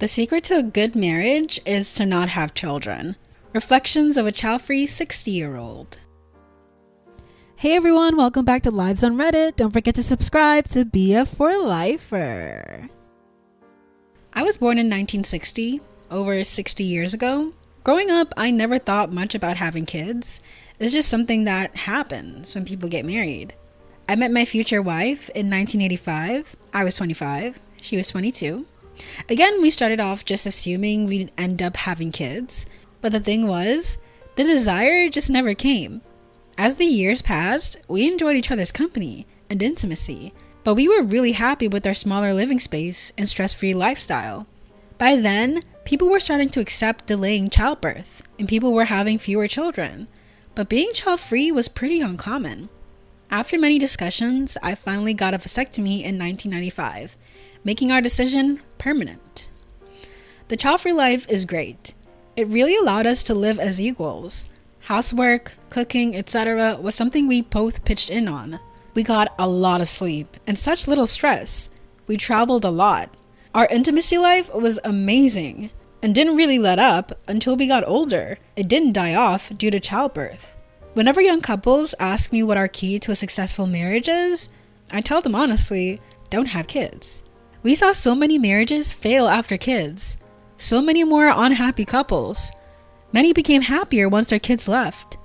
The secret to a good marriage is to not have children. Reflections of a child-free 60-year-old. Hey everyone, welcome back to Lives on Reddit. Don't forget to subscribe to be a for lifer. I was born in 1960, over 60 years ago. Growing up, I never thought much about having kids. It's just something that happens when people get married. I met my future wife in 1985. I was 25. She was 22. Again, we started off just assuming we'd end up having kids. But the thing was, the desire just never came. As the years passed, we enjoyed each other's company and intimacy. But we were really happy with our smaller living space and stress-free lifestyle. By then, people were starting to accept delaying childbirth, and people were having fewer children. But being child-free was pretty uncommon. After many discussions, I finally got a vasectomy in 1995, making our decision permanent. The child-free life is great. It really allowed us to live as equals. Housework, cooking, etc. was something we both pitched in on. We got a lot of sleep and such little stress. We traveled a lot. Our intimacy life was amazing and didn't really let up until we got older. It didn't die off due to childbirth. Whenever young couples ask me what our key to a successful marriage is, I tell them honestly, don't have kids. We saw so many marriages fail after kids. So many more unhappy couples. Many became happier once their kids left.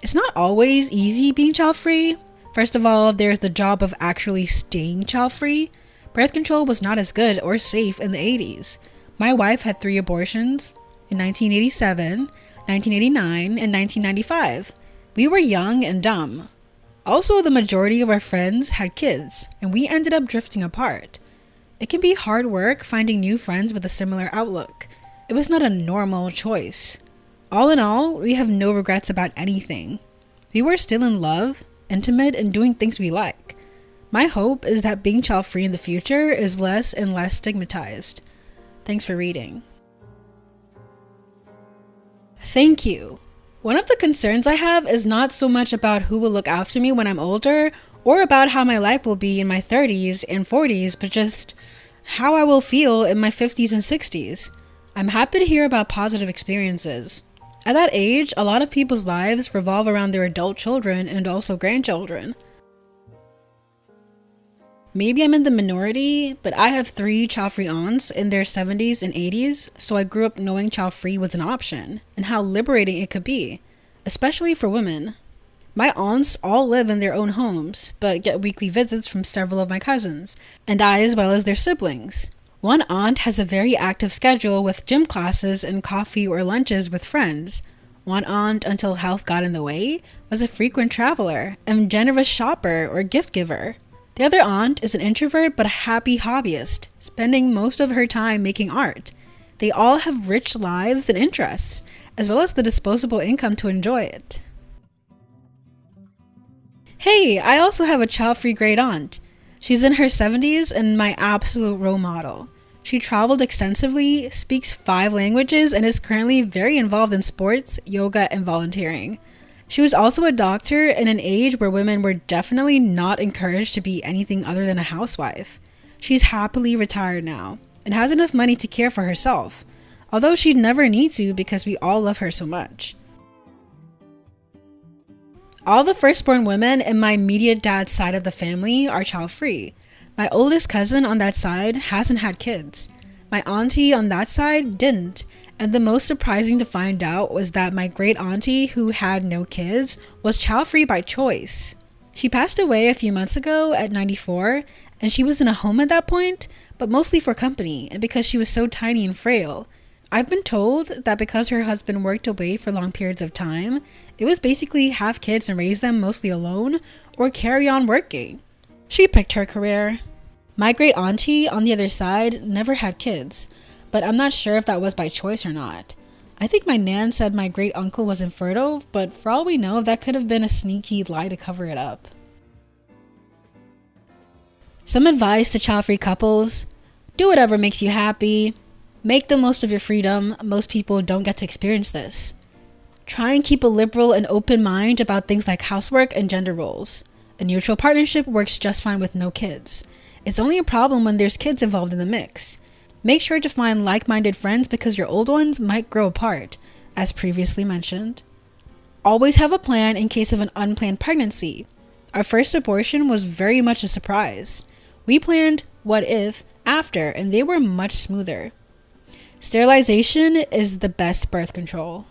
It's not always easy being child-free. First of all, there's the job of actually staying child-free. Birth control was not as good or safe in the 80s. My wife had 3 abortions in 1987, 1989, and 1995. We were young and dumb. Also, the majority of our friends had kids, and we ended up drifting apart. It can be hard work finding new friends with a similar outlook. It was not a normal choice. All in all, we have no regrets about anything. We were still in love, intimate, and doing things we like. My hope is that being child-free in the future is less and less stigmatized. Thanks for reading. Thank you. One of the concerns I have is not so much about who will look after me when I'm older or about how my life will be in my 30s and 40s, but just how I will feel in my 50s and 60s. I'm happy to hear about positive experiences. At that age, a lot of people's lives revolve around their adult children and also grandchildren. Maybe I'm in the minority, but I have 3 child-free aunts in their 70s and 80s, so I grew up knowing child-free was an option, and how liberating it could be, especially for women. My aunts all live in their own homes, but get weekly visits from several of my cousins, and I as well as their siblings. One aunt has a very active schedule with gym classes and coffee or lunches with friends. One aunt, until health got in the way, was a frequent traveler and generous shopper or gift giver. The other aunt is an introvert but a happy hobbyist, spending most of her time making art. They all have rich lives and interests, as well as the disposable income to enjoy it. Hey, I also have a child-free great aunt. She's in her 70s and my absolute role model. She traveled extensively, speaks 5 languages, and is currently very involved in sports, yoga, and volunteering. She was also a doctor in an age where women were definitely not encouraged to be anything other than a housewife. She's happily retired now, and has enough money to care for herself, although she'd never need to because we all love her so much. All the firstborn women in my immediate dad's side of the family are child-free. My oldest cousin on that side hasn't had kids. My auntie on that side didn't, and the most surprising to find out was that my great auntie, who had no kids, was child-free by choice. She passed away a few months ago at 94, and she was in a home at that point, but mostly for company and because she was so tiny and frail. I've been told that because her husband worked away for long periods of time, it was basically have kids and raise them mostly alone or carry on working. She picked her career. My great auntie on the other side never had kids, but I'm not sure if that was by choice or not. I think my nan said my great uncle was infertile, but for all we know, that could have been a sneaky lie to cover it up. Some advice to child-free couples: do whatever makes you happy. Make the most of your freedom. Most people don't get to experience this. Try and keep a liberal and open mind about things like housework and gender roles. A neutral partnership works just fine with no kids. It's only a problem when there's kids involved in the mix. Make sure to find like-minded friends because your old ones might grow apart, as previously mentioned. Always have a plan in case of an unplanned pregnancy. Our first abortion was very much a surprise. We planned what if after, and they were much smoother. Sterilization is the best birth control.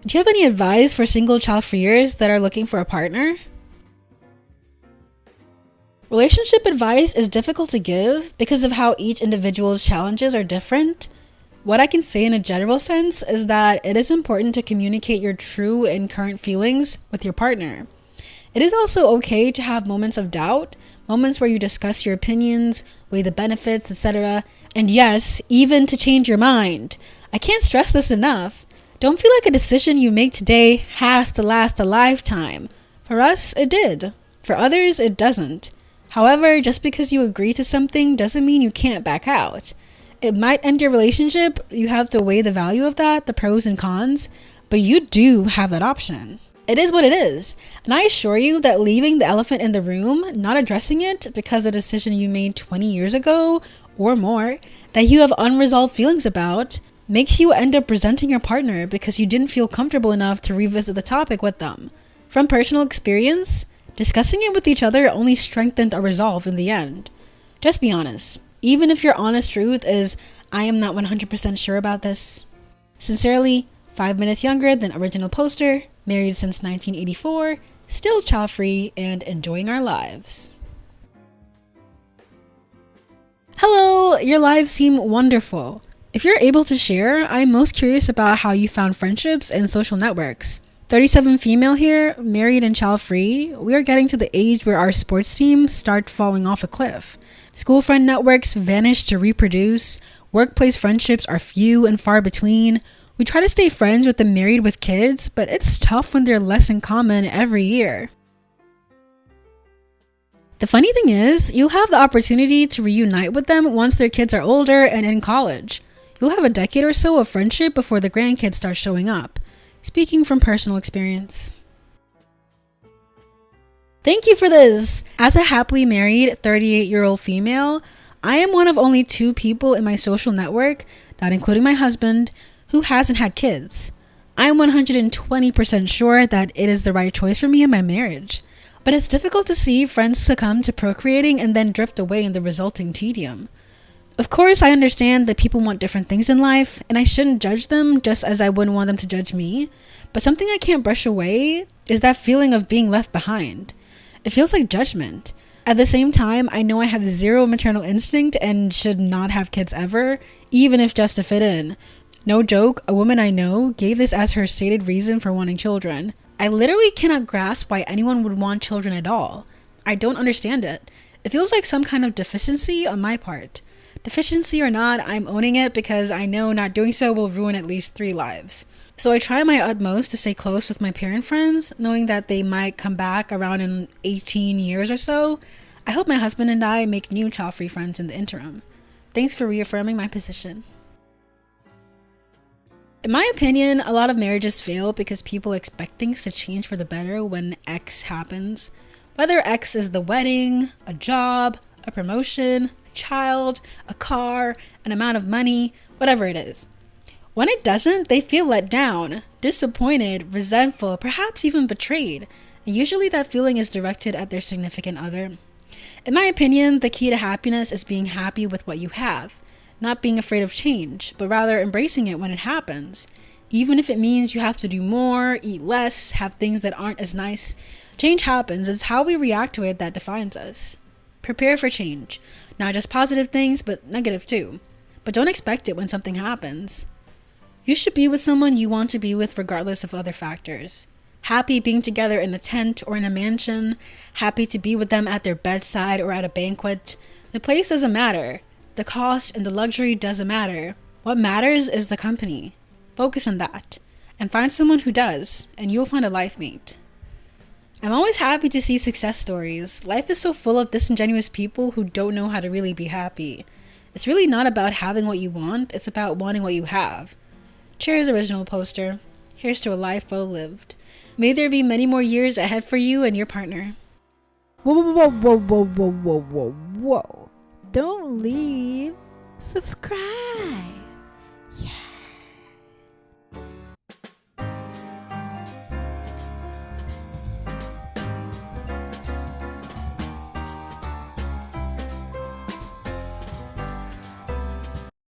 Do you have any advice for single child-freers that are looking for a partner? Relationship advice is difficult to give because of how each individual's challenges are different. What I can say in a general sense is that it is important to communicate your true and current feelings with your partner. It is also okay to have moments of doubt, moments where you discuss your opinions, weigh the benefits, etc. And yes, even to change your mind. I can't stress this enough. Don't feel like a decision you make today has to last a lifetime. For us, it did. For others, it doesn't. However, just because you agree to something doesn't mean you can't back out. It might end your relationship, you have to weigh the value of that, the pros and cons, but you do have that option. It is what it is, and I assure you that leaving the elephant in the room, not addressing it because of a decision you made 20 years ago or more, that you have unresolved feelings about, makes you end up resenting your partner because you didn't feel comfortable enough to revisit the topic with them. From personal experience, discussing it with each other only strengthened our resolve in the end. Just be honest. Even if your honest truth is, I am not 100% sure about this. Sincerely, 5 minutes younger than original poster, married since 1984, still child-free and enjoying our lives. Hello, your lives seem wonderful. If you're able to share, I'm most curious about how you found friendships and social networks. 37 female here, married and child-free. We are getting to the age where our sports teams start falling off a cliff. School friend networks vanish to reproduce. Workplace friendships are few and far between. We try to stay friends with the married with kids, but it's tough when they're less in common every year. The funny thing is, you'll have the opportunity to reunite with them once their kids are older and in college. You'll have a decade or so of friendship before the grandkids start showing up. Speaking from personal experience. Thank you for this. As a happily married 38-year-old female, I am one of only 2 people in my social network, not including my husband, who hasn't had kids. I am 120% sure that it is the right choice for me in my marriage. But it's difficult to see friends succumb to procreating and then drift away in the resulting tedium. Of course, I understand that people want different things in life, and I shouldn't judge them just as I wouldn't want them to judge me. But something I can't brush away is that feeling of being left behind. It feels like judgment. At the same time, I know I have zero maternal instinct and should not have kids ever, even if just to fit in. No joke, a woman I know gave this as her stated reason for wanting children. I literally cannot grasp why anyone would want children at all. I don't understand it. It feels like some kind of deficiency on my part. Deficiency or not, I'm owning it because I know not doing so will ruin at least 3 lives. So I try my utmost to stay close with my parent friends, knowing that they might come back around in 18 years or so. I hope my husband and I make new child-free friends in the interim. Thanks for reaffirming my position. In my opinion, a lot of marriages fail because people expect things to change for the better when X happens. Whether X is the wedding, a job, a promotion, a child, a car, an amount of money, whatever it is. When it doesn't, they feel let down, disappointed, resentful, perhaps even betrayed. And usually that feeling is directed at their significant other. In my opinion, the key to happiness is being happy with what you have, not being afraid of change, but rather embracing it when it happens. Even if it means you have to do more, eat less, have things that aren't as nice. Change happens. It's how we react to it that defines us. Prepare for change. Not just positive things, but negative too. But don't expect it when something happens. You should be with someone you want to be with regardless of other factors. Happy being together in a tent or in a mansion. Happy to be with them at their bedside or at a banquet. The place doesn't matter. The cost and the luxury doesn't matter. What matters is the company. Focus on that. And find someone who does, and you'll find a life mate. I'm always happy to see success stories. Life is so full of disingenuous people who don't know how to really be happy. It's really not about having what you want, it's about wanting what you have. Cheers, original poster. Here's to a life well lived. May there be many more years ahead for you and your partner. Whoa, whoa, whoa, whoa, whoa, whoa, whoa, whoa. Don't leave. Subscribe.